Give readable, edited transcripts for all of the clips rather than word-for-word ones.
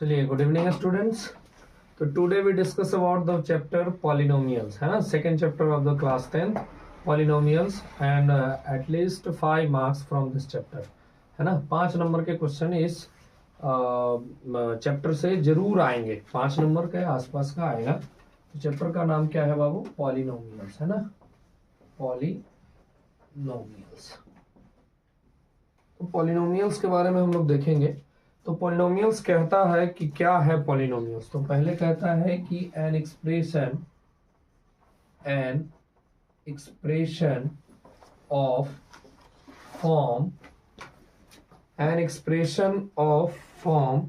चलिए, good evening students. तो today we discuss about the chapter polynomials, है ना, second chapter of the class 10 polynomials and at least 5 marks from this chapter, है ना। 5 number के question इस चैप्टर से जरूर आएंगे, 5 नंबर के आसपास का आएगा। तो चैप्टर का नाम क्या है बाबू? पॉलिनोमियल्स, है ना, पॉलिनोमियल्स। तो पॉलिनोमियल्स के बारे में हम लोग देखेंगे। तो पॉलिनोमियल्स कहता है कि क्या है पॉलिनोमियल्स? तो पहले कहता है कि an expression of form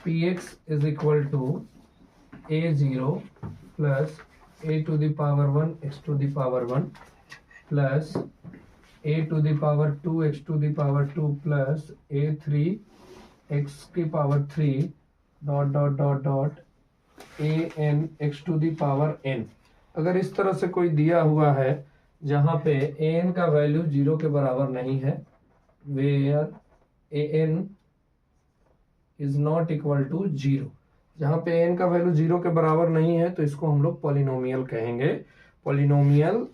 px is equal to a0 plus a to the power 1 x to the power 1 plus a to the power 2 x to the power 2 plus a3 x की power 3 dot dot dot dot an x to the power n। अगर इस तरह से कोई दिया हुआ है जहां पे an का वैल्यू 0 के बराबर नहीं है, where an is not equal to 0, जहां पे n का वैल्यू 0 के बराबर नहीं है, तो इसको हम लोग पॉलिनोमियल कहेंगे। पॉलिनोमियल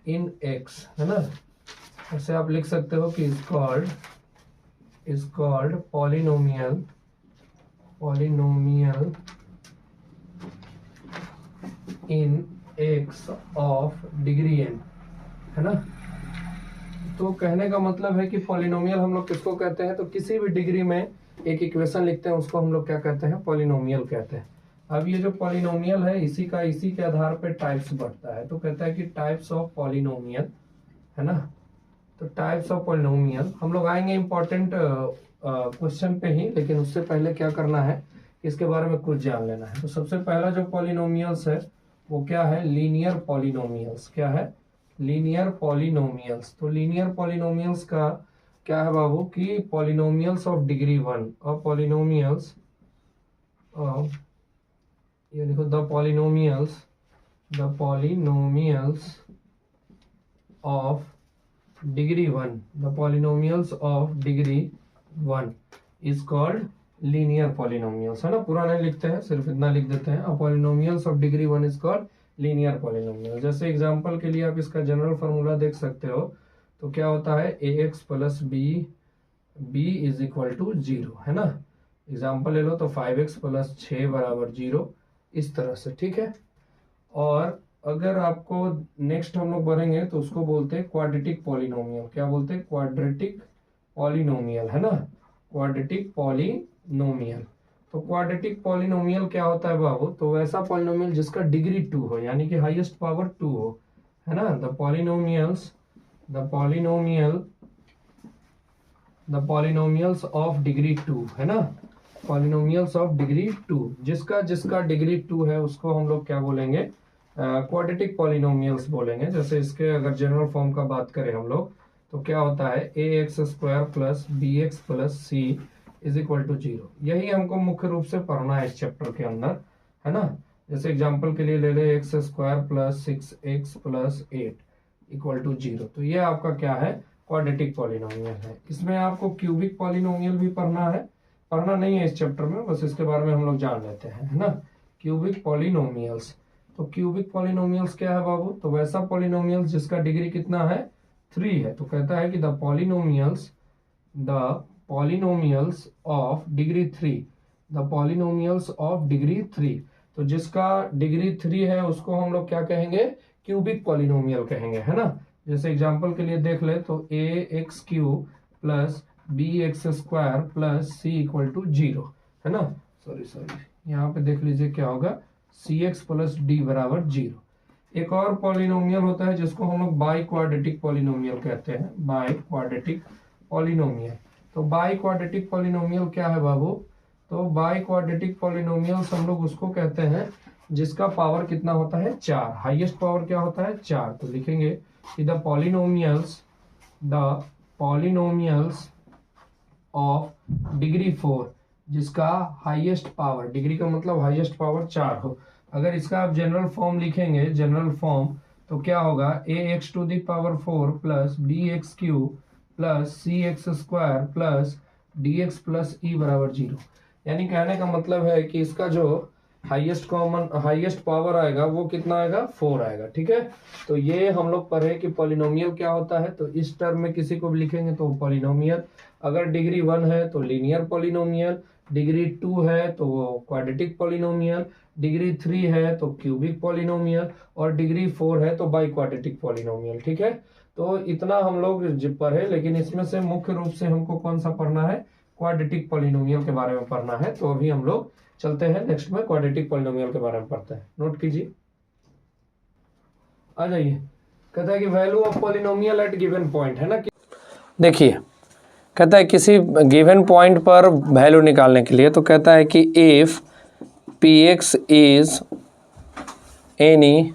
इन x, है ना। ऐसे आप लिख सकते हो कि is called polynomial in x of degree n, है ना। तो कहने का मतलब है कि पॉलिनोमियल हम लोग किसको कहते हैं? तो किसी भी डिग्री में एक इक्वेशन लिखते हैं उसको हम लोग क्या कहते हैं? पॉलिनोमियल कहते हैं। अब ये जो पॉलिनोमियल है इसी के आधार पे टाइप्स बढ़ता है। तो कहता है कि टाइप्स ऑफ पॉलिनोमियल, है ना। तो टाइप्स ऑफ पॉलिनोमियल हम लोग आएंगे इंपॉर्टेंट क्वेश्चन पे ही, लेकिन उससे पहले क्या करना है, इसके बारे में कुछ जान लेना है। तो सबसे पहला जो पॉलिनोमियल्स है वो क्या है? Linear polynomials. क्या है? Linear polynomials. तो लीनियर पॉलिनोमियल्स का क्या है बाबू कि पॉलिनोमियल्स ऑफ डिग्री 1 और पॉलिनोमियल्स ऑफ, ये देखो, the polynomials of degree 1, the polynomials of degree 1 is called linear polynomials, है ना। पूरा नहीं लिखते हैं, सिर्फ इतना लिख देते हैं। Polynomials of degree 1 is called linear polynomial. जैसे एग्जांपल के लिए आप इसका जनरल फार्मूला देख सकते हो। तो क्या होता है? ax plus b is equal to 0, है ना। एग्जांपल ले लो तो 5x प्लस 6 बराबर 0, इस तरह से, ठीक है। और अगर आपको नेक्स्ट हम लोग बढ़ेंगे तो उसको बोलते हैं क्वाड्रेटिक पॉलिनोमियल। क्या बोलते हैं? क्वाड्रेटिक पॉलिनोमियल, है ना, क्वाड्रेटिक पॉलिनोमियल। तो क्वाड्रेटिक पॉलिनोमियल क्या होता है बाबू? तो वैसा पॉलिनोमियल जिसका डिग्री 2 हो, यानी कि हाईएस्ट पावर 2 हो, है ना। द पॉलिनोमियल्स ऑफ डिग्री 2, है ना, पॉलिनोमियल्स ऑफ डिग्री 2, जिसका डिग्री 2 है उसको हम लोग क्या बोलेंगे? क्वाड्रेटिक पॉलिनोमियल्स बोलेंगे। जैसे इसके अगर जनरल फॉर्म का बात करें हम लोग तो क्या होता है? ax square plus bx plus c is equal to 0। यही हमको मुख्य रूप से पढ़ना है इस चैप्टर के अंदर, है ना। जैसे एग्जांपल के लिए ले ले x square plus 6x plus 8 equal to 0। तो ये आपका क्या है? क्वाड्रेटिक पॉलिनोमियल है। इसमें आपको क्यूबिक पॉलिनोमियल भी पढ़ना नहीं है इस चैप्टर में, बस इसके बारे में हम लोग जान लेते हैं, है ना। Cubic polynomials. तो क्यूबिक पॉलिनोमियल्स क्या है बाबू? तो वैसा पॉलिनोमियल्स जिसका डिग्री कितना है? 3 है। तो कहता है कि the polynomials of degree 3, the polynomials of degree 3। तो जिसका डिग्री 3 है उसको हम लोग क्या कहेंगे? क्यूबिक पॉलिनोमियल कहेंगे, है ना। जैसे एग्जांपल के लिए देख ले तो ax cube plus bx square plus c equal to 0, है ना। सॉरी यहाँ पे देख लीजिए क्या होगा? cx प्लस d बराबर 0। एक और पॉलिनोमियल होता है जिसको हम लोग बाई क्वाड्रेटिक पॉलिनोमियल कहते हैं, बाई क्वाड्रेटिक पॉलिनोमियल। तो बाई क्वाड्रेटिक पॉलिनोमियल क्या है बाबू? तो बाई क्वाड्रेटिक पॉलिनोमियल्स हम लोग उसको कहते हैं जिसका पावर कितना होता है? 4। हाईएस्ट पावर क्या होता है? 4। तो लिखेंगे कि द पॉलिनोमियल्स ऑफ डिग्री 4, जिसका हाईएस्ट पावर, डिग्री का मतलब हाईएस्ट पावर 4 हो। अगर इसका आप जनरल फॉर्म लिखेंगे, जनरल फॉर्म, तो क्या होगा? ax to the power 4 plus bx cube plus C X square plus dx plus E बराबर 0। यानी कहने का मतलब है कि इसका जो हाईएस्ट पावर आएगा वो कितना आएगा, 4 आएगा। ठीक है, तो ये हम लोग पढ़े कि पॉलिनोमियल क्या होता है। तो इस टर्म में किसी को भी लिखेंगे तो पॉलिनोमियल, अगर डिग्री 1 है तो लीनियर पॉलिनोमियल, डिग्री 2 है तो क्वाड्रेटिक पॉलिनोमियल, डिग्री 3 है तो क्यूबिक पॉलिनोमियल, और डिग्री 4 है तो बाई क्वाड्रेटिक पॉलिनोमियल। ठीक है, तो इतना हम लोग पढ़े, लेकिन इसमें से मुख्य रूप से हमको कौन सा पढ़ना है, क्वाड्रेटिक पॉलिनोमियल के बारे में पढ़ना है। तो अभी हम लोग चलते हैं नेक्स्ट में क्वाड्रेटिक पॉलिनोमियल के बारे में पढ़ते हैं। नोट कीजिए, आ जाइए। कहता है कि value of polynomial at given point, है ना। देखिए, कहता है किसी गिवन पॉइंट पर वैल्यू निकालने के लिए, तो कहता है कि if px is any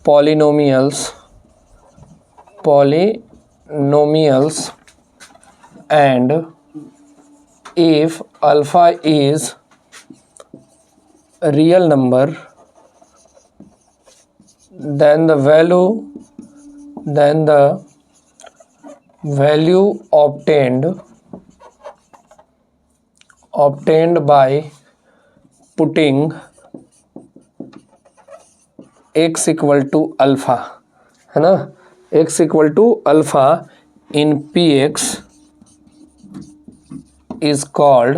polynomials and if alpha is a real number, then the value obtained by putting x equal to alpha, है ना, x equal to alpha in px is called,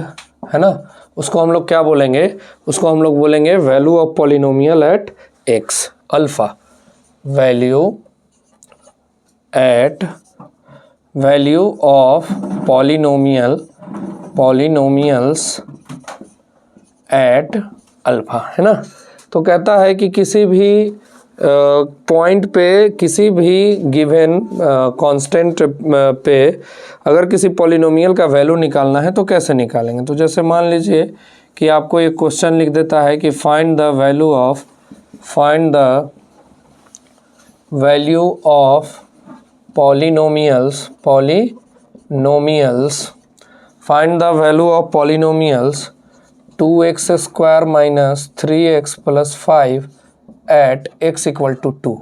है ना, उसको हम लोग क्या बोलेंगे, उसको हम लोग बोलेंगे value of polynomial at x, alpha, value of polynomials at alpha, है ना। तो कहता है कि किसी भी पॉइंट पे, किसी भी गिवन कांस्टेंट पे अगर किसी पॉलिनोमियल का वैल्यू निकालना है तो कैसे निकालेंगे। तो जैसे मान लीजिए कि आपको एक क्वेश्चन लिख देता है कि find the value of polynomials, find the value of polynomials 2x square minus 3x plus 5 at x equal to 2,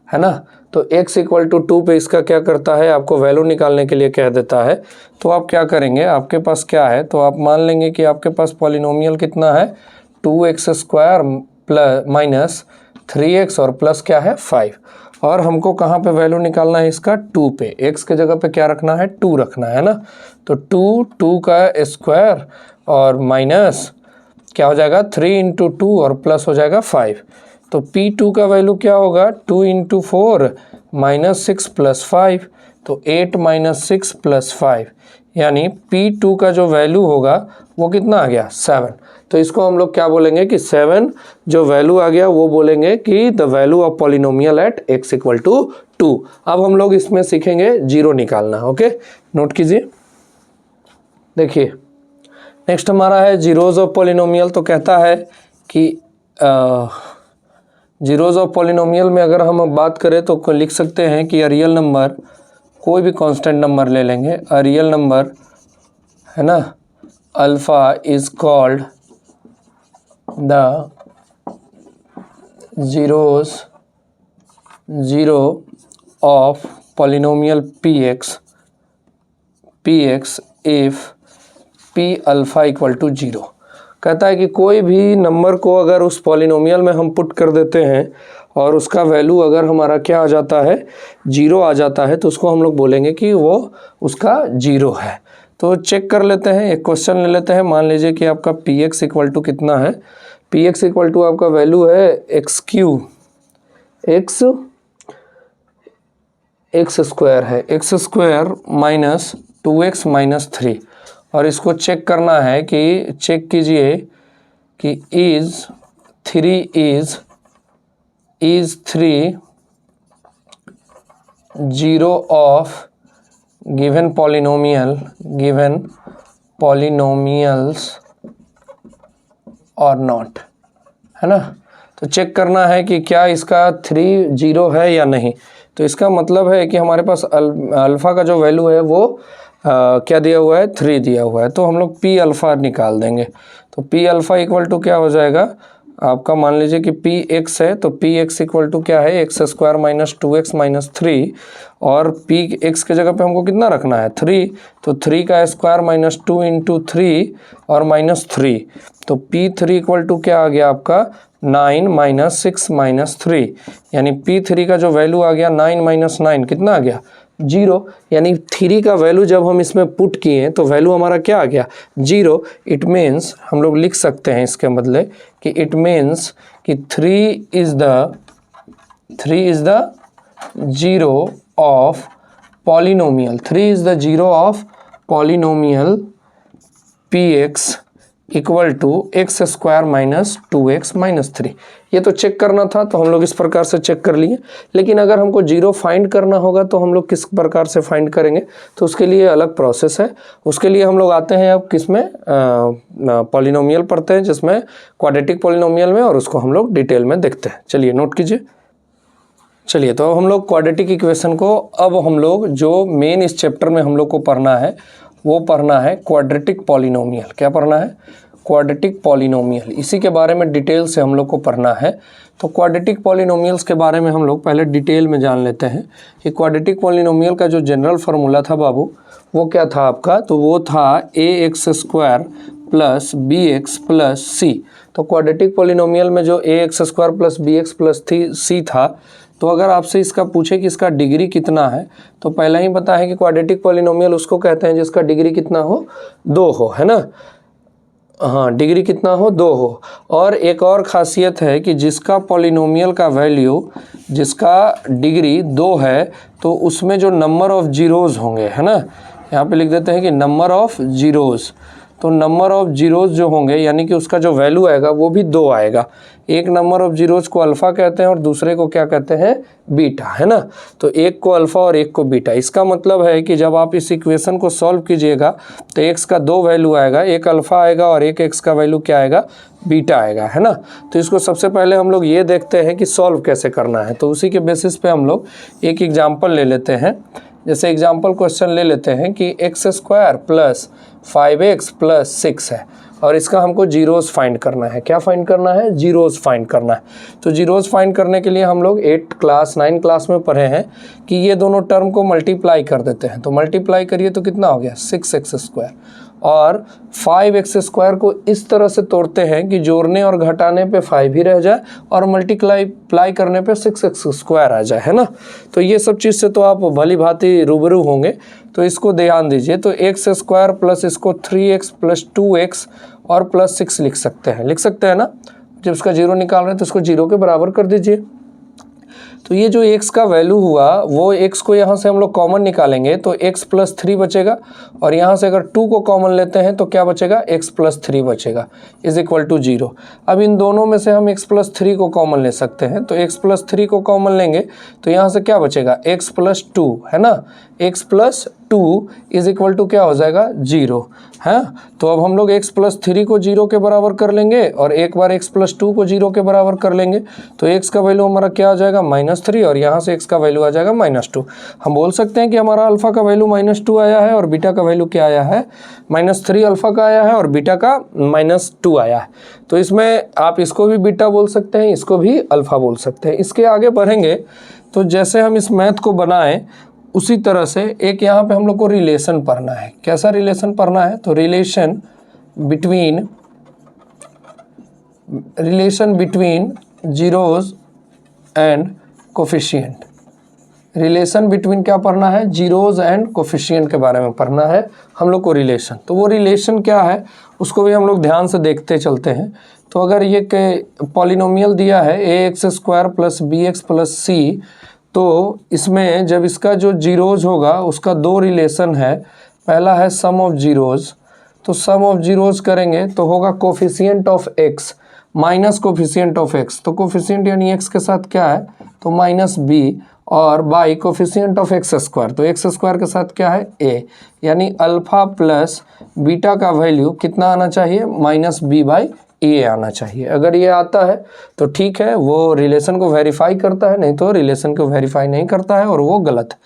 है ना। तो x इक्वल टू 2 पे इसका क्या करता है, आपको वैल्यू निकालने के लिए कह देता है। तो आप क्या करेंगे, आपके पास क्या है, तो आप मान लेंगे कि आपके पास पॉलिनोमियल कितना है, 2x square plus minus 3x और प्लस क्या है 5, और हमको कहाँ पे वैल्यू निकालना है इसका, 2 पे। x के जगह पे क्या रखना है, 2 रखना है ना। तो 2 का स्क्वायर और माइनस क्या हो जाएगा, 3 इंटू 2 और प्लस हो जाएगा 5। तो P2 का वैल्यू क्या होगा, 2 इंटू 4 माइनस 6 प्लस 5, तो 8 माइनस 6 प्लस 5, यानी P2 का जो वैल्यू होगा वो कितना आ गया, 7। तो इसको हम लोग क्या बोलेंगे कि 7 जो वैल्यू आ गया वो बोलेंगे कि the value of polynomial at x equal to 2। अब हम लोग इसमें सीखेंगे जीरो निकालना। ओके, नोट कीजिए। देखिए, नेक्स्ट हमारा है जीरोज ऑफ पॉलिनोमियल। तो कहता है कि जीरोज ऑफ पॉलिनोमियल में अगर हम बात करें तो लिख सकते हैं कि रियल नंबर, कोई भी कांस्टेंट नंबर ले लेंगे, अ रियल नंबर, है ना, alpha is called the zero of polynomial px इफ p अल्फा इक्वल टू 0। कहता है कि कोई भी नंबर को अगर उस पॉलिनोमियल में हम पुट कर देते हैं और उसका वैल्यू अगर हमारा क्या आ जाता है, 0 आ जाता है, तो उसको हम लोग बोलेंगे कि वो उसका 0 है। तो चेक कर लेते हैं, एक क्वेश्चन ले लेते हैं। मान लीजिए कि आपका px इक्वल टू कितना है, px इक्वल टू आपका वैल्यू है x स्क्वायर है, x square minus 2x minus 3, और इसको चेक करना है कि चेक कीजिए कि is 3 zero of given polynomials और नॉट, है ना। तो चेक करना है कि क्या इसका 3 0 है या नहीं। तो इसका मतलब है कि हमारे पास अल्फ़ा का जो वैल्यू है वो क्या दिया हुआ है, 3 दिया हुआ है। तो हम लोग p अल्फ़ा निकाल देंगे। तो p अल्फ़ा इक्वल टू क्या हो जाएगा, आपका मान लीजिए कि पी एक्स है, तो पी एक्स इक्वल टू क्या है, x square minus 2x minus 3, और पी एक्स के जगह पे हमको कितना रखना है 3, तो 3 का स्क्वायर माइनस 2 इंटू 3 और माइनस 3, तो P3 इक्वल टू क्या आ गया आपका 9 माइनस 6 माइनस 3, यानी P3 का जो वैल्यू आ गया 9 माइनस 9 कितना आ गया 0, यानी 3 का वैल्यू जब हम इसमें पुट किए तो वैल्यू हमारा क्या आ गया 0। इट मीन्स हम लोग लिख सकते हैं इसके बदले कि इट मीन्स कि 3 is the zero of polynomial, 3 is the zero of polynomial px equal to x square minus 2x minus 3। ये तो चेक करना था तो हम लोग इस प्रकार से चेक कर लिए, लेकिन अगर हमको जीरो फाइंड करना होगा तो हम लोग किस प्रकार से फाइंड करेंगे, तो उसके लिए अलग प्रोसेस है। उसके लिए हम लोग आते हैं अब किस में पॉलिनोमियल पढ़ते हैं, जिसमें क्वाड्रेटिक पॉलिनोमियल में, और उसको हम लोग डिटेल में देखते हैं। चलिए नोट कीजिए। चलिए तो अब हम लोग क्वाड्रेटिक इक्वेशन को, अब हम लोग जो मेन इस चैप्टर में हम लोग को पढ़ना है वो पढ़ना है क्वाड्रेटिक पॉलिनोमियल। क्या पढ़ना है, क्वाड्रेटिक पॉलिनोमियल, इसी के बारे में डिटेल से हम लोग को पढ़ना है। तो क्वाड्रेटिक पॉलिनोमियल्स के बारे में हम लोग पहले डिटेल में जान लेते हैं कि क्वाड्रेटिक पॉलिनोमियल का जो जनरल फार्मूला था बाबू वो क्या था आपका, तो वो था ax square plus B X plus C. तो क्वाड्रेटिक पॉलिनोमियल में जो ax square plus B X plus C था, तो अगर आपसे इसका पूछे कि इसका डिग्री कितना है, तो पहला ही पता है कि क्वाड्रेटिक पॉलिनोमियल उसको कहते हैं जिसका डिग्री कितना हो 2 हो, है ना। हाँ, डिग्री कितना हो 2 हो। और एक और ख़ासियत है कि जिसका पॉलिनोमियल का वैल्यू, जिसका डिग्री 2 है, तो उसमें जो नंबर ऑफ़ जीरोज़ होंगे, है ना, यहाँ पे लिख देते हैं कि नंबर ऑफ़ जीरोज़, तो नंबर ऑफ़ जीरोज़ जो होंगे यानी कि उसका जो वैल्यू आएगा वो भी 2 आएगा। एक नंबर ऑफ़ जीरोज़ को अल्फ़ा कहते हैं और दूसरे को क्या कहते हैं, बीटा, है ना। तो एक को अल्फ़ा और एक को बीटा। इसका मतलब है कि जब आप इस इक्वेशन को सॉल्व कीजिएगा तो एक्स का 2 वैल्यू आएगा, एक अल्फ़ा आएगा और एक एक्स का वैल्यू क्या आएगा, बीटा आएगा, है ना। तो इसको सबसे पहले हम लोग ये देखते हैं कि सॉल्व कैसे करना है। तो उसी के बेसिस पे हम लोग एक एग्जाम्पल ले लेते हैं। जैसे एग्जाम्पल क्वेश्चन ले लेते हैं कि x square plus 5x plus 6 है और इसका हमको जीरोज़ फाइंड करना है। क्या फाइंड करना है, जीरोज़ फाइंड करना है। तो जीरोज़ फाइंड करने के लिए हम लोग 9 क्लास में पढ़े हैं कि ये दोनों टर्म को मल्टीप्लाई कर देते हैं। तो मल्टीप्लाई करिए तो कितना हो गया 6x स्क्वायर, और 5x स्क्वायर को इस तरह से तोड़ते हैं कि जोड़ने और घटाने पे 5 ही रह जाए और मल्टीप्लाई करने पे 6x स्क्वायर आ जाए, है ना। तो ये सब चीज़ से तो आप भली भांति रूबरू होंगे, तो इसको ध्यान दीजिए। तो एक्स स्क्वायर प्लस इसको 3x प्लस 2x और प्लस 6 लिख सकते हैं ना। जब इसका जीरो निकाल रहे हैं तो इसको जीरो के बराबर कर दीजिए। तो ये जो x का वैल्यू हुआ वो x को यहाँ से हम लोग कॉमन निकालेंगे तो x प्लस 3 बचेगा, और यहाँ से अगर 2 को कॉमन लेते हैं तो क्या बचेगा, x प्लस 3 बचेगा, इज इक्वल टू 0। अब इन दोनों में से हम x प्लस 3 को कॉमन ले सकते हैं, तो x प्लस 3 को कॉमन लेंगे तो यहाँ से क्या बचेगा, x प्लस 2, है ना। x plus 2 is equal to क्या हो जाएगा 0, है। तो अब हम लोग x प्लस 3 को 0 के बराबर कर लेंगे और एक बार x प्लस 2 को 0 के बराबर कर लेंगे, तो x का वैल्यू हमारा क्या आ जाएगा -3, और यहाँ से x का वैल्यू आ जाएगा -2। हम बोल सकते हैं कि हमारा अल्फ़ा का वैल्यू -2 आया है और बीटा का वैल्यू क्या आया है, -3 अल्फ़ा का आया है और बीटा का -2 आया है। तो इसमें आप इसको भी बीटा बोल सकते हैं, इसको भी अल्फ़ा बोल सकते हैं। इसके आगे बढ़ेंगे तो जैसे हम इस मैथ को बनाएं उसी तरह से एक यहाँ पे हम लोग को रिलेशन पढ़ना है। कैसा रिलेशन पढ़ना है, तो relation between zeros and coefficient. Relation between क्या पढ़ना है, जीरोज़ एंड कोफिशिएंट के बारे में पढ़ना है हम लोग को रिलेशन। तो वो रिलेशन क्या है उसको भी हम लोग ध्यान से देखते चलते हैं। तो अगर ये पॉलिनोमियल दिया है ax square plus B X plus C, तो इसमें जब इसका जो जीरोज़ होगा उसका 2 रिलेशन है। पहला है सम ऑफ जीरोज़, तो सम ऑफ जीरोज़ करेंगे तो होगा coefficient of x minus coefficient of x। तो कोफिशिएंट यानी x के साथ क्या है, तो -b, और by coefficient of x square, तो एक्स स्क्वायर के साथ क्या है a, यानी अल्फ़ा प्लस बीटा का वैल्यू कितना आना चाहिए, -b/a आना चाहिए। अगर ये आता है तो ठीक है, वो रिलेशन को वेरीफाई करता है, नहीं तो रिलेशन को वेरीफाई नहीं करता है और वो गलत है।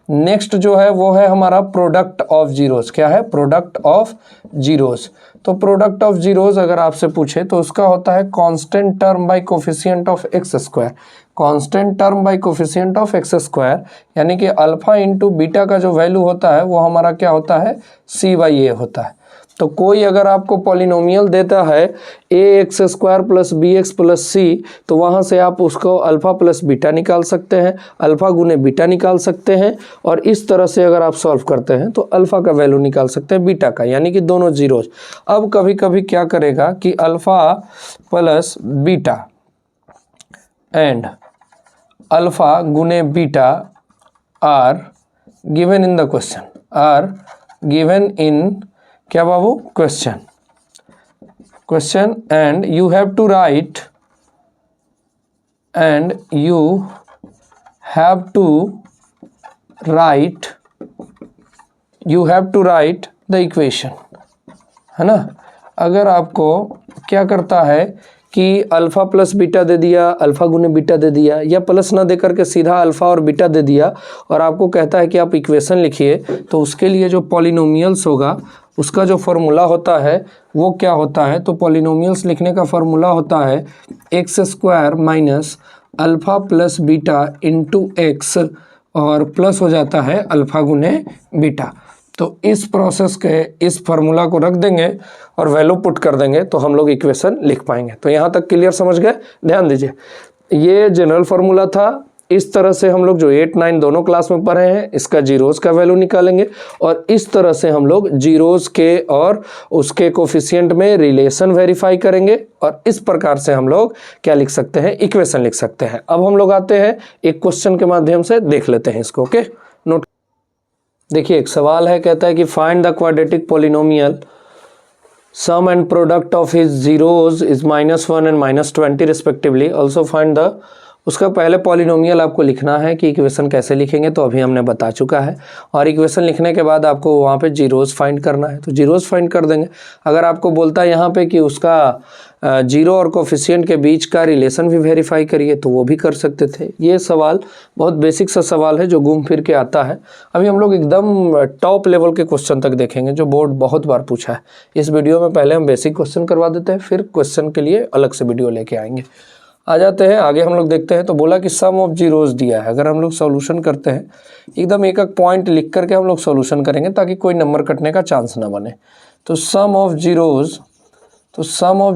नेक्स्ट जो है वो है हमारा प्रोडक्ट ऑफ जीरोस। क्या है? Product of zeros. तो प्रोडक्ट ऑफ जीरोस अगर आपसे पूछे तो उसका होता है constant term by coefficient of x square. Constant term by coefficient of x square यानी कि अल्फा इंटू बीटा का जो वैल्यू होता है वो हमारा क्या होता है? सी बाई ए होता है। तो कोई अगर आपको पॉलिनोमियल देता है A X square plus B X plus C, तो वहाँ से आप उसको अल्फ़ा प्लस बीटा निकाल सकते हैं, अल्फ़ा गुने बीटा निकाल सकते हैं, और इस तरह से अगर आप सॉल्व करते हैं तो अल्फ़ा का वैल्यू निकाल सकते हैं बीटा का, यानी कि दोनों जीरोज। अब कभी कभी क्या करेगा कि alpha plus beta and alpha गुने beta are given in the question, are given in क्या बाबू? Question and you have to write the equation, है ना। अगर आपको क्या करता है कि अल्फ़ा प्लस बीटा दे दिया, अल्फ़ा गुने बीटा दे दिया, या प्लस ना दे करके सीधा अल्फ़ा और बीटा दे दिया, और आपको कहता है कि आप इक्वेशन लिखिए, तो उसके लिए जो पॉलिनोमियल्स होगा उसका जो फॉर्मूला होता है वो क्या होता है? तो पॉलिनोमियल्स लिखने का फॉर्मूला होता है x square minus alpha plus beta into x, और प्लस हो जाता है अल्फ़ा गुने बीटा। तो इस प्रोसेस के इस फार्मूला को रख देंगे और वैल्यू पुट कर देंगे तो हम लोग इक्वेशन लिख पाएंगे। तो यहाँ तक क्लियर समझ गए? ध्यान दीजिए, ये जनरल फार्मूला था। इस तरह से हम लोग जो 8, 9 दोनों क्लास में पढ़े हैं इसका जीरोस का वैल्यू निकालेंगे, और इस तरह से हम लोग जीरोस के और उसके कोफिशिएंट में रिलेशन वेरीफाई करेंगे, और इस प्रकार से हम लोग क्या लिख सकते हैं? इक्वेशन लिख सकते हैं। अब हम लोग आते हैं एक क्वेश्चन के माध्यम से देख लेते हैं इसको। ओके, नोट देखिए, एक सवाल है, कहता है कि find the quadratic polynomial sum and product of his zeros is -1 and -20 respectively, also find the. उसका पहले पॉलिनोमियल आपको लिखना है कि इक्वेशन कैसे लिखेंगे तो अभी हमने बता चुका है, और इक्वेशन लिखने के बाद आपको वहाँ पे जीरोस फाइंड करना है, तो जीरोस फाइंड कर देंगे। अगर आपको बोलता है यहाँ पे कि उसका जीरो और कोफिशिएंट के बीच का रिलेशन भी वेरीफाई करिए तो वो भी कर सकते थे। ये सवाल बहुत बेसिक सा सवाल है जो घूम फिर के आता है। अभी हम लोग एकदम टॉप लेवल के क्वेश्चन तक देखेंगे जो बोर्ड बहुत बार पूछा है। इस वीडियो में पहले हम बेसिक क्वेश्चन करवा देते हैं, फिर क्वेश्चन के लिए अलग से वीडियो लेके आएंगे। आ जाते हैं आगे, हम लोग देखते हैं। तो बोला कि सम ऑफ जीरोस दिया है। अगर हम लोग सॉल्यूशन करते हैं एकदम एक एक पॉइंट लिख करके हम लोग सॉल्यूशन करेंगे ताकि कोई नंबर कटने का चांस ना बने। तो sum of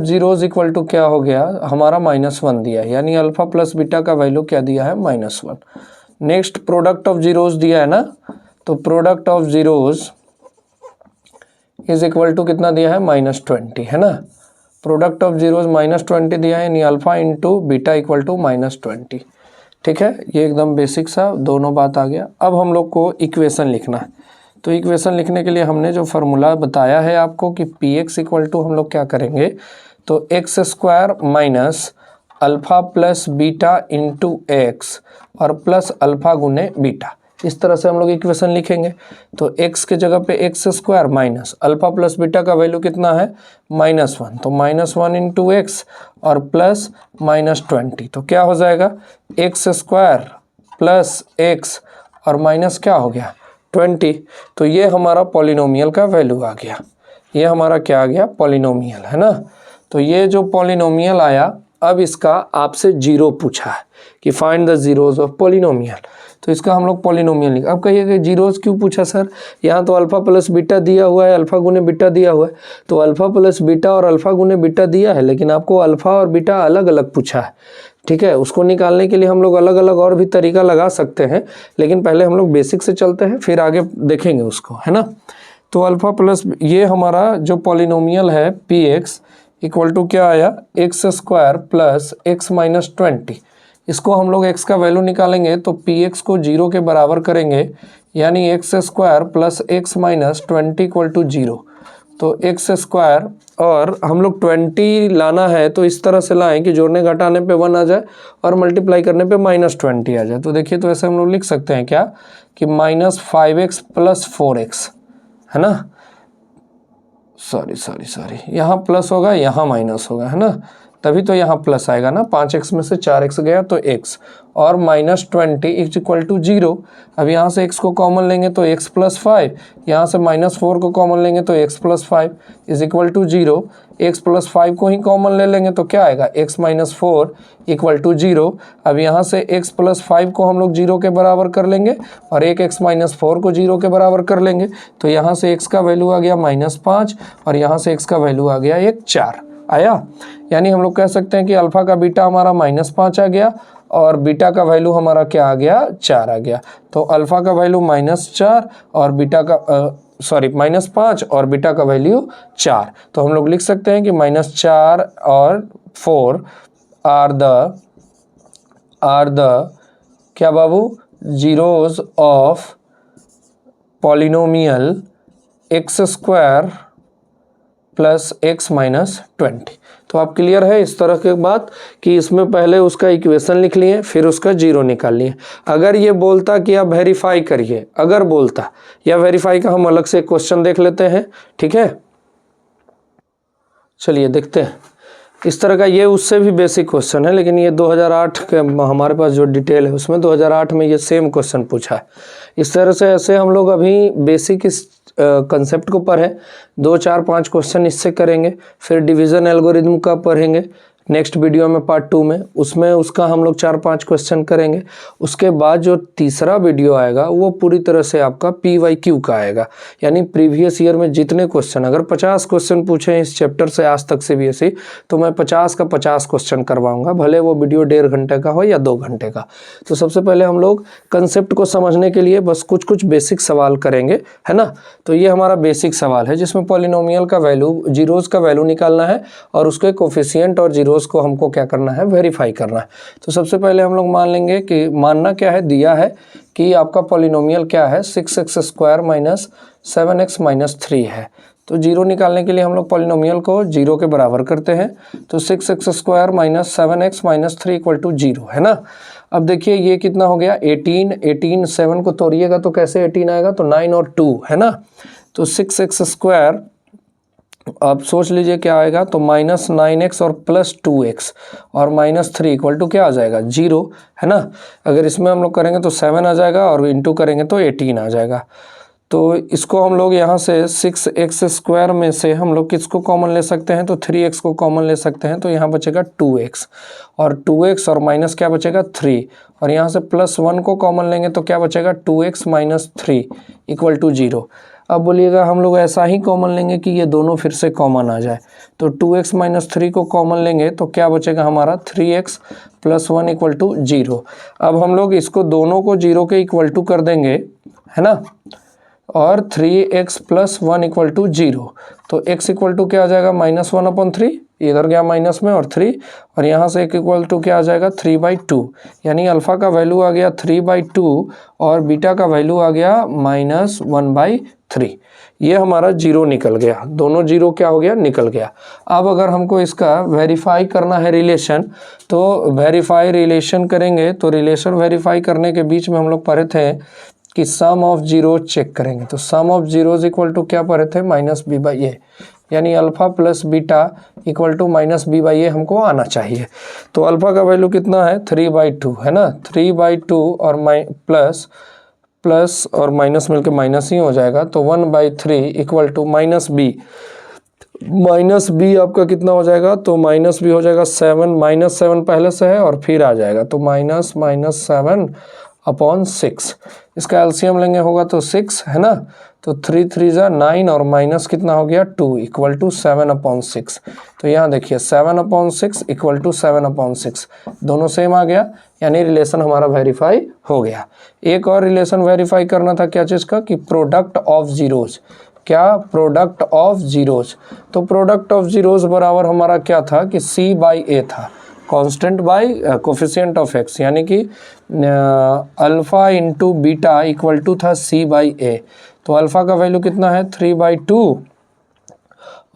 zeros equal to क्या हो गया हमारा? -1 दिया है, यानी अल्फा प्लस बीटा का वैल्यू क्या दिया है? -1। नेक्स्ट प्रोडक्ट ऑफ जीरोस दिया है ना, तो product of zeros is equal to कितना दिया है? -20, है ना। प्रोडक्ट ऑफ जीरोस -20 दिया है, यानी alpha into beta equal to -20। ठीक है, ये एकदम बेसिक सा दोनों बात आ गया। अब हम लोग को इक्वेशन लिखना है, तो इक्वेशन लिखने के लिए हमने जो फार्मूला बताया है आपको कि पी एक्स इक्वल टू हम लोग क्या करेंगे, तो x square minus alpha plus beta into x और प्लस अल्फ़ा गुने बीटा, इस तरह से हम लोग इक्वेशन लिखेंगे। तो x के जगह पे x square minus alpha plus beta का वैल्यू कितना है? -1, तो -1 इंटू एक्स और प्लस -20, तो क्या हो जाएगा? एक्स स्क्वायर प्लस एक्स और माइनस क्या हो गया? 20। तो ये हमारा पॉलिनोमियल का वैल्यू आ गया। ये हमारा क्या आ गया? पॉलिनोमियल, है ना। तो ये जो पॉलिनोमियल आया, अब इसका आपसे जीरो पूछा है कि find the zeros of polynomial, तो इसका हम लोग पॉलिनोमियल लिख। अब कहिएगा जीरोस क्यों पूछा सर? यहाँ तो अल्फ़ा प्लस बीटा दिया हुआ है, अल्फ़ा गुने बीटा दिया हुआ है, तो अल्फ़ा प्लस बीटा और अल्फ़ा गुने बीटा दिया है, लेकिन आपको अल्फ़ा और बीटा अलग अलग पूछा है। ठीक है, उसको निकालने के लिए हम लोग अलग अलग और भी तरीका लगा सकते हैं, लेकिन पहले हम लोग बेसिक से चलते हैं, फिर आगे देखेंगे उसको, है ना। तो अल्फ़ा प्लस ये हमारा जो पॉलिनोमियल है पी एक्स इक्वल टू क्या आया? X square plus x minus 20। इसको हम लोग x का वैल्यू निकालेंगे तो px को 0 के बराबर करेंगे, यानी x square plus x minus 20 equal to 0। तो एक्स स्क्वायर और हम लोग 20 लाना है तो इस तरह से लाएं कि जोड़ने घटाने पे 1 आ जाए और मल्टीप्लाई करने पे -20 आ जाए। तो देखिए, तो ऐसे हम लोग लिख सकते हैं क्या कि -5x प्लस 4x, है ना। सॉरी यहाँ प्लस होगा, यहाँ माइनस होगा, है ना। तभी तो यहाँ प्लस आएगा ना, 5x में से 4x गया तो x, और -20 इज इक्वल टू 0। अब यहाँ से x को कॉमन लेंगे तो x + 5, यहाँ से -4 को कॉमन लेंगे तो x + 5 is equal to 0। x + 5 को ही कॉमन ले लेंगे तो क्या आएगा, x - 4 इक्वल टू 0। अब यहाँ से x + 5 को हम लोग 0 के बराबर कर लेंगे और एक x - 4 को 0 के बराबर कर लेंगे, तो यहाँ से x का वैल्यू आ गया -5 और यहाँ से x का वैल्यू आ गया 4 आया। यानी हम लोग कह सकते हैं कि अल्फ़ा का बीटा हमारा -5 आ गया और बीटा का वैल्यू हमारा क्या आ गया, 4 आ गया। तो अल्फ़ा का वैल्यू -4 और बीटा का -5 और बीटा का वैल्यू 4। तो हम लोग लिख सकते हैं कि -4 और 4 आर द क्या बाबू, zeros of polynomial x² + x - 20। तो आप क्लियर है इस तरह के बात कि इसमें पहले उसका इक्वेशन लिख लिए फिर उसका जीरो निकाल लिए। अगर ये बोलता कि आप वेरीफाई करिए, अगर बोलता, या वेरीफाई का हम अलग से क्वेश्चन देख लेते हैं, ठीक है। चलिए देखते हैं इस तरह का, ये उससे भी बेसिक क्वेश्चन है, लेकिन ये 2008 के हमारे पास जो डिटेल है उसमें 2008 में ये सेम क्वेश्चन पूछा है। इस तरह से ऐसे हम लोग अभी बेसिक इस कंसेप्ट को पढ़ें, 2, 4, 5 क्वेश्चन इससे करेंगे, फिर डिवीज़न एल्गोरिदम का पढ़ेंगे नेक्स्ट वीडियो में पार्ट 2 में, उसमें उसका हम लोग 4-5 क्वेश्चन करेंगे। उसके बाद जो तीसरा वीडियो आएगा वो पूरी तरह से आपका PYQ का आएगा, यानी प्रीवियस ईयर में जितने क्वेश्चन, अगर 50 क्वेश्चन पूछे हैं इस चैप्टर से आज तक CBSE, तो मैं 50 का 50 क्वेश्चन करवाऊंगा, भले वो वीडियो 1.5 घंटे का हो या 2 घंटे का। तो सबसे पहले हम लोग कंसेप्ट को समझने के लिए बस कुछ बेसिक सवाल करेंगे, है ना। तो ये हमारा बेसिक सवाल है जिसमें पॉलिनोमियल का वैल्यू, जीरोज़ का वैल्यू निकालना है और उसके कोफिशिएंट और जीरो को हमको क्या करना है, वेरीफाई करना है। तो सबसे पहले हम लोग मान लेंगे कि मानना क्या है, दिया है कि आपका पॉलिनोमियल क्या है, 6x² - 7x - 3 है। तो जीरो निकालने के लिए हम लोग पॉलिनोमियल को 0 के बराबर करते हैं। तो 6x² - 7x - 3 = 0 है ना। अब देखिए ये कितना हो गया, 18 7 को तोड़िएगा तो कैसे 18 आएगा, तो 9 और 2 है ना। तो 6x², अब सोच लीजिए क्या आएगा, तो -9x और +2x और -3 = क्या आ जाएगा, 0 है ना। अगर इसमें हम लोग करेंगे तो 7 आ जाएगा और इंटू करेंगे तो 18 आ जाएगा। तो इसको हम लोग यहाँ से 6x² में से हम लोग किसको कॉमन ले सकते हैं, तो 3x को कॉमन ले सकते हैं, तो यहाँ बचेगा 2x और 2x और माइनस क्या बचेगा 3, और यहाँ से +1 को कॉमन लेंगे तो क्या बचेगा 2x - 3 = 0। अब बोलिएगा हम लोग ऐसा ही कॉमन लेंगे कि ये दोनों फिर से कॉमन आ जाए, तो 2x - 3 को कॉमन लेंगे तो क्या बचेगा हमारा 3x + 1 = 0। अब हम लोग इसको दोनों को 0 के इक्वल टू कर देंगे, है ना, और 3x + 1 = 0। तो x = क्या आ जाएगा, -1/3, इधर गया माइनस में और 3, और यहाँ से इक्वल टू क्या आ जाएगा 3/2, यानी अल्फ़ा का वैल्यू आ गया 3/2 और बीटा का वैल्यू आ गया -1/3। ये हमारा 0 निकल गया, दोनों 0 क्या हो गया, निकल गया। अब अगर हमको इसका वेरीफाई करना है रिलेशन, तो वेरीफाई रिलेशन करेंगे, तो रिलेशन वेरीफाई करने के बीच में हम लोग पढ़े थे कि सम ऑफ जीरो चेक करेंगे। तो sum of zeros equal to क्या पढ़े थे, -b/a, यानी alpha plus beta equal to -b/a हमको आना चाहिए। तो अल्फ़ा का वैल्यू कितना है 3/2 है ना, 3/2 और प्लस और माइनस मिलके माइनस ही हो जाएगा, तो 1/3 इक्वल टू -b। -b आपका कितना हो जाएगा, तो -b हो जाएगा 7, -7 पहले से है और फिर आ जाएगा, तो -7/6। इसका एलसीएम लेंगे होगा तो 6 है ना, तो 3 3 जा 9 और माइनस कितना हो गया 2 = 7/6। तो यहाँ देखिए 7/6 = 7/6, दोनों सेम आ गया, यानी रिलेशन हमारा वेरीफाई हो गया। एक और रिलेशन वेरीफाई करना था, क्या चीज़ का, कि प्रोडक्ट ऑफ जीरोज। क्या, प्रोडक्ट ऑफ जीरोज। तो प्रोडक्ट ऑफ जीरोज बराबर हमारा क्या था कि c/a था, constant by coefficient of x, यानी कि alpha into beta equal to था c/a। तो अल्फ़ा का वैल्यू कितना है 3/2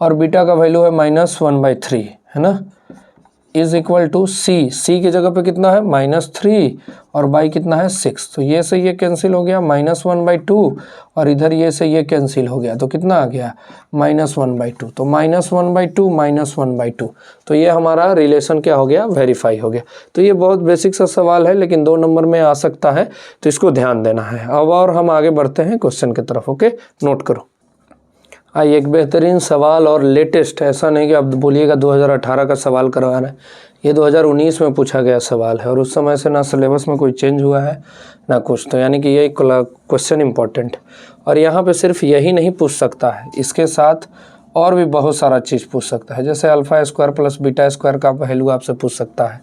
और बीटा का वैल्यू है -1/3 है ना। इज इक्वल टू सी, सी की जगह पे कितना है -3 और बाई कितना है 6, तो ये से ये कैंसिल हो गया -1/2 और इधर ये से ये कैंसिल हो गया, तो कितना आ गया -1/2, तो -1/2 -1/2, तो ये हमारा रिलेशन क्या हो गया, वेरीफाई हो गया। तो ये बहुत बेसिक सा सवाल है लेकिन 2 नंबर में आ सकता है, तो इसको ध्यान देना है। अब और हम आगे बढ़ते हैं क्वेश्चन की तरफ। ओके, नोट करो। आइए, एक बेहतरीन सवाल और लेटेस्ट, ऐसा नहीं कि अब बोलिएगा 2018 का सवाल करवा रहे हैं, ये 2019 में पूछा गया सवाल है और उस समय से ना सिलेबस में कोई चेंज हुआ है ना कुछ, तो यानी कि ये क्वेश्चन इंपॉर्टेंट। और यहाँ पे सिर्फ यही नहीं पूछ सकता है, इसके साथ और भी बहुत सारा चीज़ पूछ सकता है। जैसे alpha square plus beta square का वैल्यू आपसे पूछ सकता है,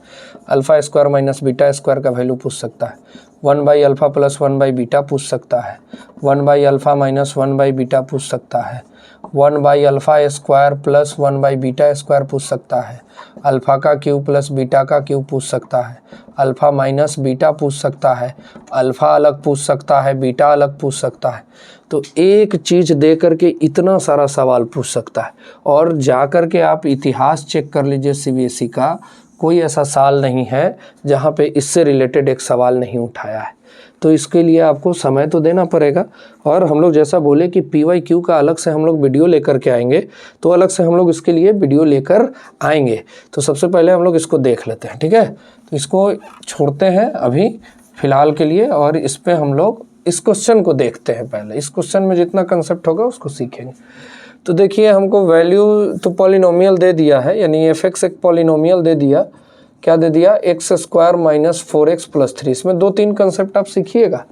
alpha square minus beta square का वैल्यू पूछ सकता है, 1/अल्फ़ा प्लस 1/बीटा पूछ सकता है, 1/अल्फ़ा माइनस 1/बीटा पूछ सकता है, 1/अल्फ़ा स्क्वायर प्लस 1/बीटा स्क्वायर पूछ सकता है, अल्फ़ा का क्यूब प्लस बीटा का क्यूब पूछ सकता है, अल्फ़ा माइनस बीटा पूछ सकता है, अल्फ़ा अलग पूछ सकता है, बीटा अलग पूछ सकता है। तो एक चीज़ दे करके इतना सारा सवाल पूछ सकता है। और जा कर के आप इतिहास चेक कर लीजिए, सीबीएसई का कोई ऐसा साल नहीं है जहाँ पे इससे रिलेटेड एक सवाल नहीं उठाया है। तो इसके लिए आपको समय तो देना पड़ेगा। और हम लोग जैसा बोले कि PYQ का अलग से हम लोग वीडियो लेकर के आएंगे, तो अलग से हम लोग इसके लिए वीडियो लेकर आएंगे। तो सबसे पहले हम लोग इसको देख लेते हैं, ठीक है। तो इसको छोड़ते हैं अभी फ़िलहाल के लिए और इस पर हम लोग इस क्वेश्चन को देखते हैं। पहले इस क्वेश्चन में जितना कंसेप्ट होगा उसको सीखेंगे। तो देखिए, हमको वैल्यू तो पॉलिनोमियल दे दिया है, यानी fx एक पॉलिनोमियल दे दिया। क्या दे दिया, x square minus 4x plus 3। इसमें 2-3 कंसेप्ट आप सीखिएगा,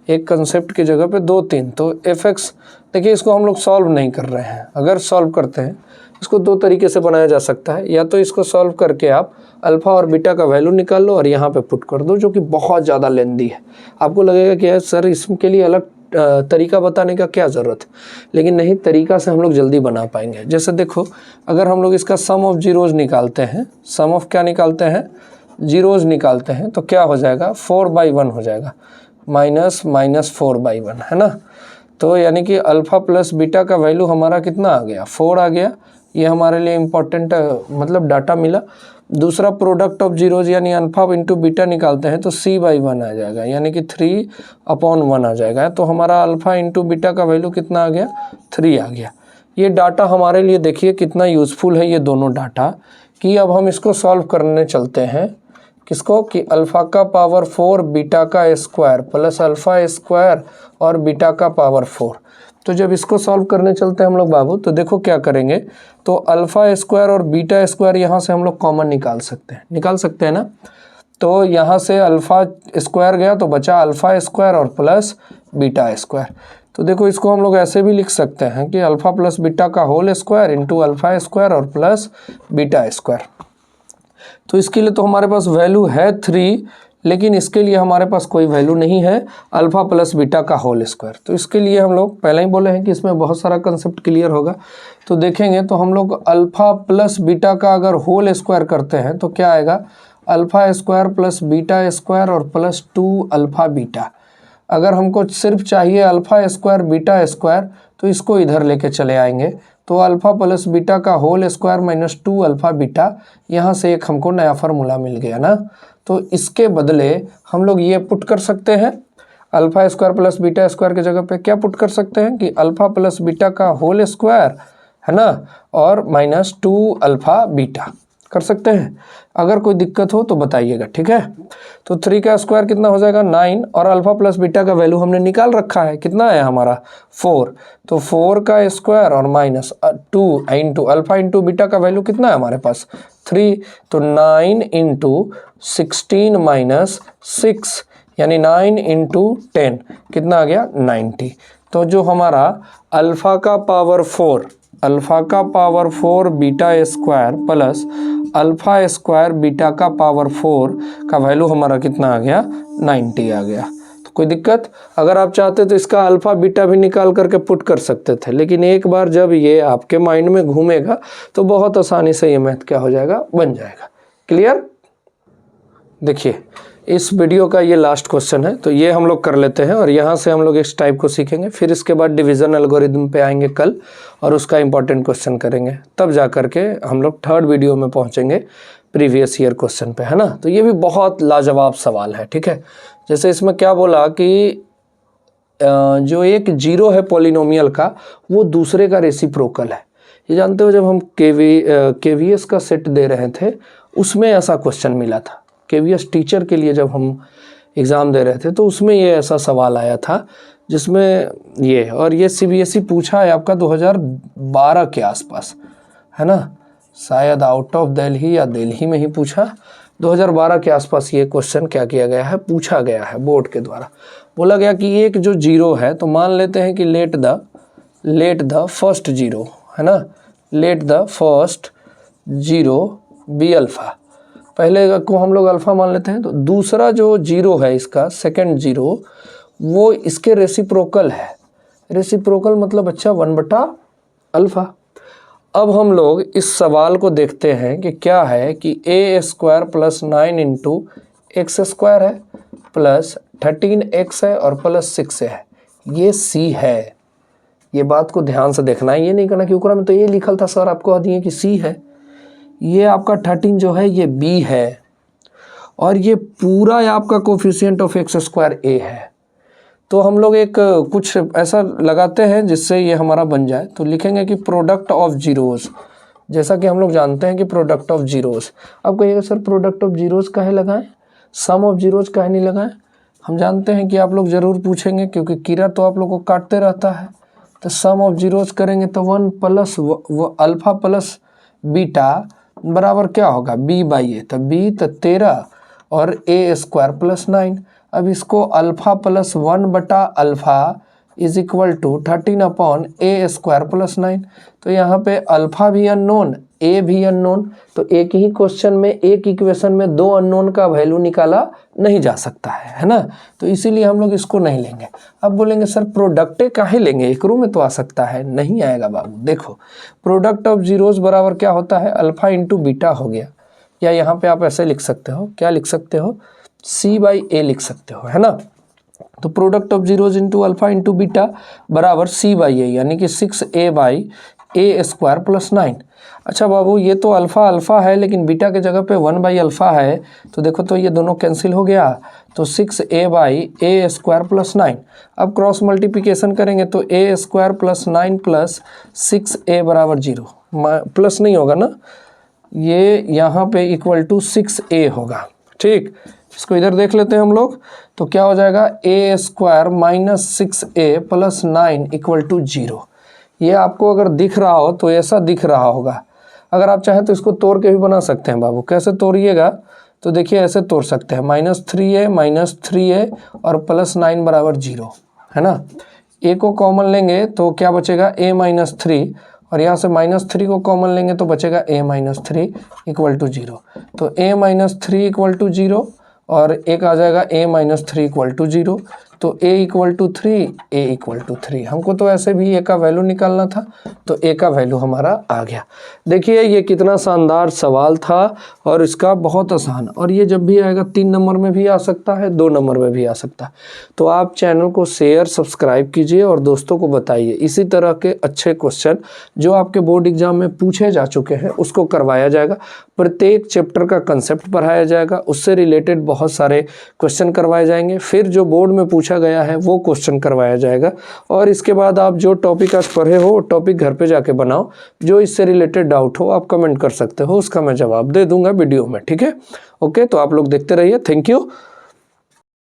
एक कंसेप्ट की जगह पे 2-3। तो fx देखिए, इसको हम लोग सॉल्व नहीं कर रहे हैं। अगर सॉल्व करते हैं, इसको 2 तरीके से बनाया जा सकता है। या तो इसको सॉल्व करके आप अल्फ़ा और बीटा का वैल्यू निकाल लो और यहाँ पे पुट कर दो, जो कि बहुत ज़्यादा लेंदी है। आपको लगेगा कि यार सर इसके लिए अलग तरीका बताने का क्या ज़रूरत है, लेकिन नहीं, तरीका से हम लोग जल्दी बना पाएंगे। जैसे देखो, अगर हम लोग इसका सम ऑफ जीरोज़ निकालते हैं, सम ऑफ क्या निकालते हैं, जीरोज़ निकालते हैं, तो क्या हो जाएगा, 4/1 हो जाएगा, माइनस 4/1, है ना। तो यानी कि अल्फ़ा प्लस बीटा का वैल्यू हमारा कितना आ गया, 4 आ गया। ये हमारे लिए इम्पोर्टेंट मतलब डाटा मिला। दूसरा, प्रोडक्ट ऑफ जीरोज यानी अल्फ़ा इंटू बीटा निकालते हैं तो c/1 आ जाएगा, यानी कि 3/1 आ जाएगा। तो हमारा अल्फ़ा इंटू बीटा का वैल्यू कितना आ गया, 3 आ गया। ये डाटा हमारे लिए देखिए कितना यूज़फुल है ये दोनों डाटा, कि अब हम इसको सॉल्व करने चलते हैं। किसको, कि अल्फ़ा का पावर 4 बीटा का स्क्वायर प्लस अल्फ़ा स्क्वायर और बीटा का पावर 4। तो जब इसको सॉल्व करने चलते हैं हम लोग बाबू, तो देखो क्या करेंगे, तो अल्फ़ा स्क्वायर और बीटा स्क्वायर यहाँ से हम लोग कॉमन निकाल सकते हैं ना। तो यहाँ से अल्फ़ा स्क्वायर गया तो बचा अल्फ़ा स्क्वायर और प्लस बीटा स्क्वायर। तो देखो, इसको हम लोग ऐसे भी लिख सकते हैं कि अल्फ़ा प्लस बीटा का whole square into alpha square और प्लस बीटा स्क्वायर। तो इसके लिए तो हमारे पास वैल्यू है 3, लेकिन इसके लिए हमारे पास कोई वैल्यू नहीं है अल्फ़ा प्लस बीटा का होल स्क्वायर। तो इसके लिए हम लोग पहले ही बोले हैं कि इसमें बहुत सारा कंसेप्ट क्लियर होगा। तो देखेंगे तो हम लोग अल्फ़ा प्लस बीटा का अगर होल स्क्वायर करते हैं तो क्या आएगा, alpha square plus beta square और प्लस 2 अल्फ़ा बीटा। अगर हमको सिर्फ चाहिए अल्फ़ा स्क्वायर बीटा स्क्वायर, तो इसको इधर लेके चले आएंगे। तो अल्फ़ा प्लस बीटा का whole square minus 2 alpha beta, यहाँ से एक हमको नया फार्मूला मिल गया ना। तो इसके बदले हम लोग ये पुट कर सकते हैं, alpha square plus beta square की जगह पे क्या पुट कर सकते हैं कि अल्फ़ा प्लस बीटा का होल स्क्वायर, है ना, और माइनस 2 अल्फ़ा बीटा कर सकते हैं। अगर कोई दिक्कत हो तो बताइएगा, ठीक है। तो 3 का स्क्वायर कितना हो जाएगा, 9, और अल्फ़ा प्लस बीटा का वैल्यू हमने निकाल रखा है, कितना है हमारा 4। तो 4 का स्क्वायर और minus 2 into alpha into beta का वैल्यू कितना है हमारे पास 3। तो 9 इंटू 16 माइनस 6, यानी 9 इंटू 10 कितना आ गया, 90। तो जो हमारा अल्फ़ा का power 4 beta square plus alpha square beta का पावर 4 का वैल्यू हमारा कितना आ गया, 90 आ गया। तो कोई दिक्कत, अगर आप चाहते तो इसका अल्फ़ा बीटा भी निकाल करके पुट कर सकते थे, लेकिन एक बार जब ये आपके माइंड में घूमेगा तो बहुत आसानी से ये मैथ क्या हो जाएगा, बन जाएगा। क्लियर। देखिए, इस वीडियो का ये लास्ट क्वेश्चन है, तो ये हम लोग कर लेते हैं और यहाँ से हम लोग इस टाइप को सीखेंगे। फिर इसके बाद डिवीज़न एल्गोरिदम पे आएंगे कल और उसका इंपॉर्टेंट क्वेश्चन करेंगे। तब जा कर के हम लोग 3rd वीडियो में पहुँचेंगे। प्रीवियस ईयर क्वेश्चन पे, है ना। तो ये भी बहुत लाजवाब सवाल है, ठीक है। जैसे इसमें क्या बोला कि जो एक जीरो है पॉलिनोमियल का वो दूसरे का रेसिप्रोकल है। ये जानते हो जब हम केवीएस का सेट दे रहे थे उसमें ऐसा क्वेश्चन मिला था। केवीएस टीचर के लिए जब हम एग्ज़ाम दे रहे थे तो उसमें ये ऐसा सवाल आया था जिसमें ये, और ये सीबीएसई पूछा है आपका 2012 के आसपास, है ना, शायद आउट ऑफ दिल्ली या दिल्ली में ही पूछा। 2012 के आसपास ये क्वेश्चन क्या किया गया है, पूछा गया है बोर्ड के द्वारा। बोला गया कि एक जो जीरो है तो मान लेते हैं कि लेट द फर्स्ट जीरो, है ना, let the first zero be alpha. पहले को हम लोग अल्फ़ा मान लेते हैं, तो दूसरा जो जीरो है इसका सेकंड जीरो वो इसके रेसिप्रोकल है। रेसिप्रोकल मतलब अच्छा 1/अल्फ़ा। अब हम लोग इस सवाल को देखते हैं कि क्या है कि a² + 9 इंटू x² है प्लस 13x है और प्लस 6 है, ये c है। ये बात को ध्यान से देखना है, ये नहीं करना कि ऊपर में तो ये लिखल था सर आपको दिए कि c है। ये आपका 13 जो है ये b है और ये पूरा आपका कोफिशिएंट ऑफ x² a है। तो हम लोग एक कुछ ऐसा लगाते हैं जिससे ये हमारा बन जाए। तो लिखेंगे कि प्रोडक्ट ऑफ जीरोज़, जैसा कि हम लोग जानते हैं कि प्रोडक्ट ऑफ जीरोज़। अब कहिएगा सर प्रोडक्ट ऑफ जीरोज़ काहे लगाएं, सम ऑफ जीरोज़ काहे नहीं लगाएं। हम जानते हैं कि आप लोग ज़रूर पूछेंगे क्योंकि कीड़ा तो आप लोग को काटते रहता है। तो सम ऑफ जीरोज़ करेंगे तो 1 प्लस अल्फ़ा प्लस बीटा बराबर क्या होगा b/a। तो b तो 13 और a² + 9। अब इसको अल्फ़ा प्लस 1/अल्फ़ा इज इक्वल टू 13/a² + 9। तो यहाँ पे अल्फ़ा भी अननोन, ए भी अननोन, तो एक ही क्वेश्चन में एक इक्वेशन में दो अननोन का वैल्यू निकाला नहीं जा सकता है ना। तो इसीलिए हम लोग इसको नहीं लेंगे। अब बोलेंगे सर प्रोडक्टे काहे लेंगे, एक रू में तो आ सकता है, नहीं आएगा बाबू। देखो प्रोडक्ट ऑफ जीरोज़ बराबर क्या होता है, अल्फ़ा इंटू बीटा हो गया, या यहाँ पे आप ऐसे लिख सकते हो, क्या लिख सकते हो, c/a लिख सकते हो, है ना। तो product of zeros into alpha into beta बराबर c/a, यानी कि 6a/a² + 9। अच्छा बाबू ये तो अल्फ़ा है लेकिन बीटा के जगह पे 1/अल्फ़ा है, तो देखो तो ये दोनों कैंसिल हो गया, तो 6a/a² + 9। अब क्रॉस मल्टीप्लिकेशन करेंगे तो a² + 9 + 6a बराबर 0, प्लस नहीं होगा ना, ये यहाँ पे इक्वल टू 6a होगा, ठीक। इसको इधर देख लेते हैं हम लोग, तो क्या हो जाएगा a² - 6a + 9 = 0। ये आपको अगर दिख रहा हो तो ऐसा दिख रहा होगा। अगर आप चाहें तो इसको तोड़ के भी बना सकते हैं बाबू। कैसे तोड़िएगा, तो देखिए ऐसे तोड़ सकते हैं, -3a और +9 बराबर 0, है ना। a को कॉमन लेंगे तो क्या बचेगा a - 3, और यहाँ से -3 को कॉमन लेंगे तो बचेगा a - 3 = 0। तो a - 3 = 0 और एक आ जाएगा a - 3 = 0। तो a = 3, a = 3। हमको तो ऐसे भी a का वैल्यू निकालना था, तो a का वैल्यू हमारा आ गया। देखिए ये कितना शानदार सवाल था और इसका बहुत आसान, और ये जब भी आएगा 3 नंबर में भी आ सकता है, 2 नंबर में भी आ सकता है। तो आप चैनल को शेयर सब्सक्राइब कीजिए और दोस्तों को बताइए। इसी तरह के अच्छे क्वेश्चन जो आपके बोर्ड एग्जाम में पूछे जा चुके हैं उसको करवाया जाएगा। प्रत्येक चैप्टर का कंसेप्ट पढ़ाया जाएगा, उससे रिलेटेड बहुत सारे क्वेश्चन करवाए जाएंगे। फिर जो बोर्ड में पूछा गया है वो क्वेश्चन करवाया जाएगा, और इसके बाद आप जो टॉपिक आज पढ़े हो टॉपिक घर पे जाके बनाओ। जो इससे रिलेटेड डाउट हो आप कमेंट कर सकते हो, उसका मैं जवाब दे दूंगा वीडियो में, ठीक है। ओके, तो आप लोग देखते रहिए। Thank you.